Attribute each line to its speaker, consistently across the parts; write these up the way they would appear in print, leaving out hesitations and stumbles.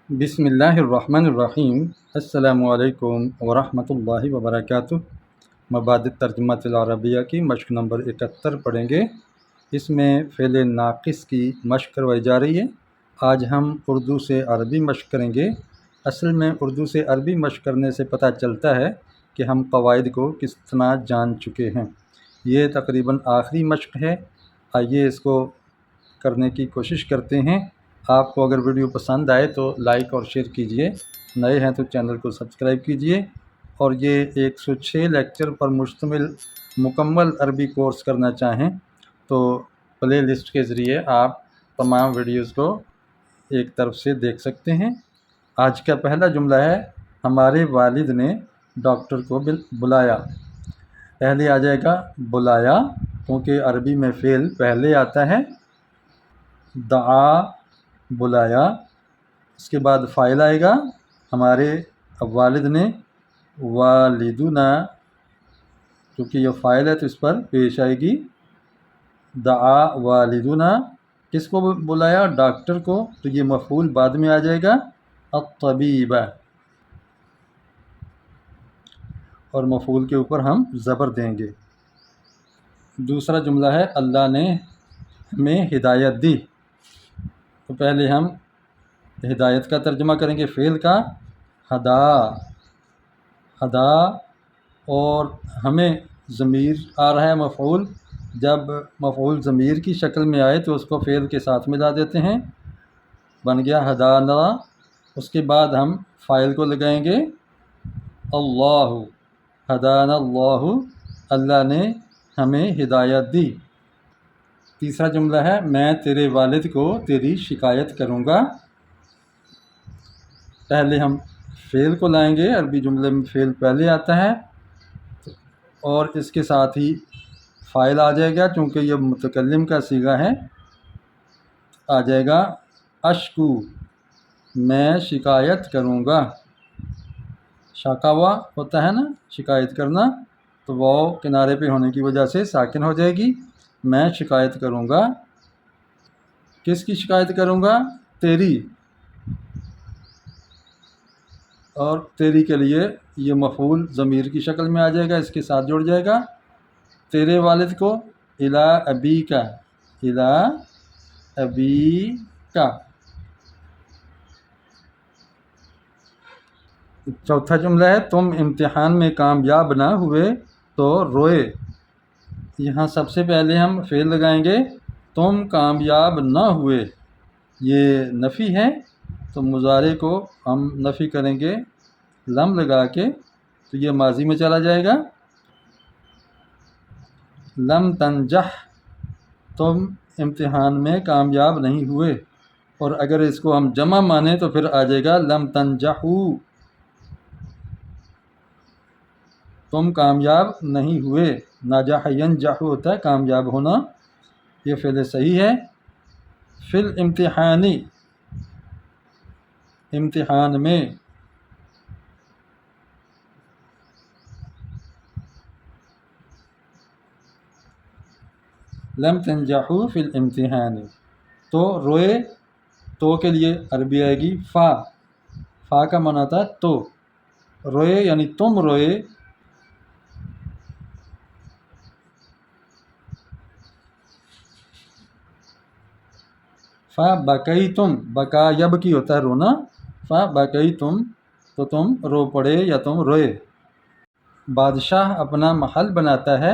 Speaker 1: بسم اللہ الرحمن الرحیم۔ السلام علیکم ورحمۃ اللہ وبرکاتہ۔ مبادئ ترجمۃ العربیہ کی مشق نمبر 71 پڑھیں گے۔ اس میں فعل ناقص کی مشق کروائی جا رہی ہے۔ آج ہم اردو سے عربی مشق کریں گے۔ اصل میں اردو سے عربی مشق کرنے سے پتہ چلتا ہے کہ ہم قواعد کو کس طرح جان چکے ہیں۔ یہ تقریباً آخری مشق ہے۔ آئیے اس کو کرنے کی کوشش کرتے ہیں۔ آپ کو اگر ویڈیو پسند آئے تو لائک اور شیئر کیجئے، نئے ہیں تو چینل کو سبسکرائب کیجئے، اور یہ 106 لیکچر پر مشتمل مکمل عربی کورس کرنا چاہیں تو پلے لسٹ کے ذریعے آپ تمام ویڈیوز کو ایک طرف سے دیکھ سکتے ہیں۔ آج کا پہلا جملہ ہے، ہمارے والد نے ڈاکٹر کو بلایا۔ پہلے آ جائے گا بلایا، کیونکہ عربی میں فعل پہلے آتا ہے۔ دعا، بلایا، اس کے بعد فاعل آئے گا ہمارے والد نے، والدنا، کیونکہ یہ فاعل ہے تو اس پر پیش آئے گی دعا والدنا۔ کس کو بلایا؟ ڈاکٹر کو، تو یہ مفعول بعد میں آ جائے گا الطبیب، اور مفعول کے اوپر ہم زبر دیں گے۔ دوسرا جملہ ہے، اللہ نے ہمیں ہدایت دی۔ تو پہلے ہم ہدایت کا ترجمہ کریں گے فعل کا، ہدا، ہدا، اور ہمیں ضمیر آ رہا ہے مفعول۔ جب مفعول ضمیر کی شکل میں آئے تو اس کو فعل کے ساتھ ملا دیتے ہیں، بن گیا ہدانا۔ اس کے بعد ہم فاعل کو لگائیں گے اللہ، ہدانا اللہ، اللہ نے ہمیں ہدایت دی۔ تیسرا جملہ ہے، میں تیرے والد کو تیری شکایت کروں گا۔ پہلے ہم فعل کو لائیں گے، عربی جملے میں فعل پہلے آتا ہے، اور اس کے ساتھ ہی فاعل آ جائے گا، چونکہ یہ متکلم کا صیغہ ہے، آ جائے گا اشکو، میں شکایت کروں گا۔ شکاوا ہوتا ہے نا شکایت کرنا، تو وہ کنارے پہ ہونے کی وجہ سے ساکن ہو جائے گی۔ میں شکایت کروں گا۔ کس کی شکایت کروں گا؟ تیری، اور تیری کے لیے یہ مفعول ضمیر کی شکل میں آ جائے گا، اس کے ساتھ جڑ جائے گا تیرے والد کو، الی ابیک، الی ابیک۔ چوتھا جملہ ہے، تم امتحان میں کامیاب نہ ہوئے تو روئے۔ یہاں سب سے پہلے ہم فعل لگائیں گے، تم کامیاب نہ ہوئے، یہ نفی ہے، تو مضارع کو ہم نفی کریں گے لم لگا کے، تو یہ ماضی میں چلا جائے گا۔ لم تنجح، تم امتحان میں کامیاب نہیں ہوئے، اور اگر اس کو ہم جمع مانیں تو پھر آ جائے گا لم تنجحو، تم کامیاب نہیں ہوئے۔ نجح ینجح ہوتا ہے کامیاب ہونا، یہ فعل صحیح ہے۔ فی الامتحانی، امتحان میں، لم تنجحوا فی الامتحان، تو روئے، تو کے لیے عربی آئے گی فا، فا کا معنی تھا تو، روئے یعنی تم روئے۔ فا بکیتم، بکا یبکی ہوتا ہے رونا، فا بکیتم، تو تم رو پڑے یا تم روئے۔ بادشاہ اپنا محل بناتا ہے،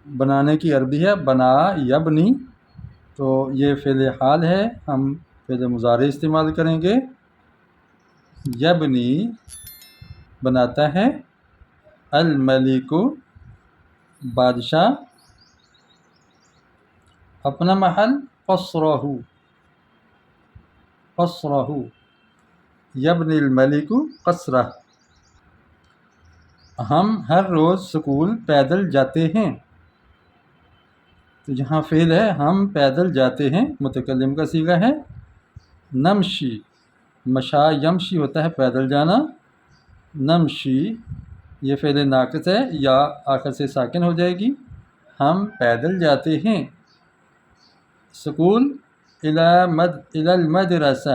Speaker 1: بنانے کی عربی ہے بنا یبنی، تو یہ فعل حال ہے، ہم فعل مضارع استعمال کریں گے۔ یبنی، بناتا ہے، الملک، بادشاہ، اپنا محل، قصرہ، قصرہ، یبنی الملک قصرہ۔ ہم ہر روز اسکول پیدل جاتے ہیں، تو یہاں فعل ہے ہم پیدل جاتے ہیں، متکلم کا صیغہ ہے۔ نمشی، مشا یمشی ہوتا ہے پیدل جانا، نمشی یہ فعل ناقص ہے، یا آخر سے ساکن ہو جائے گی، ہم پیدل جاتے ہیں اسکول، الی المدرسہ،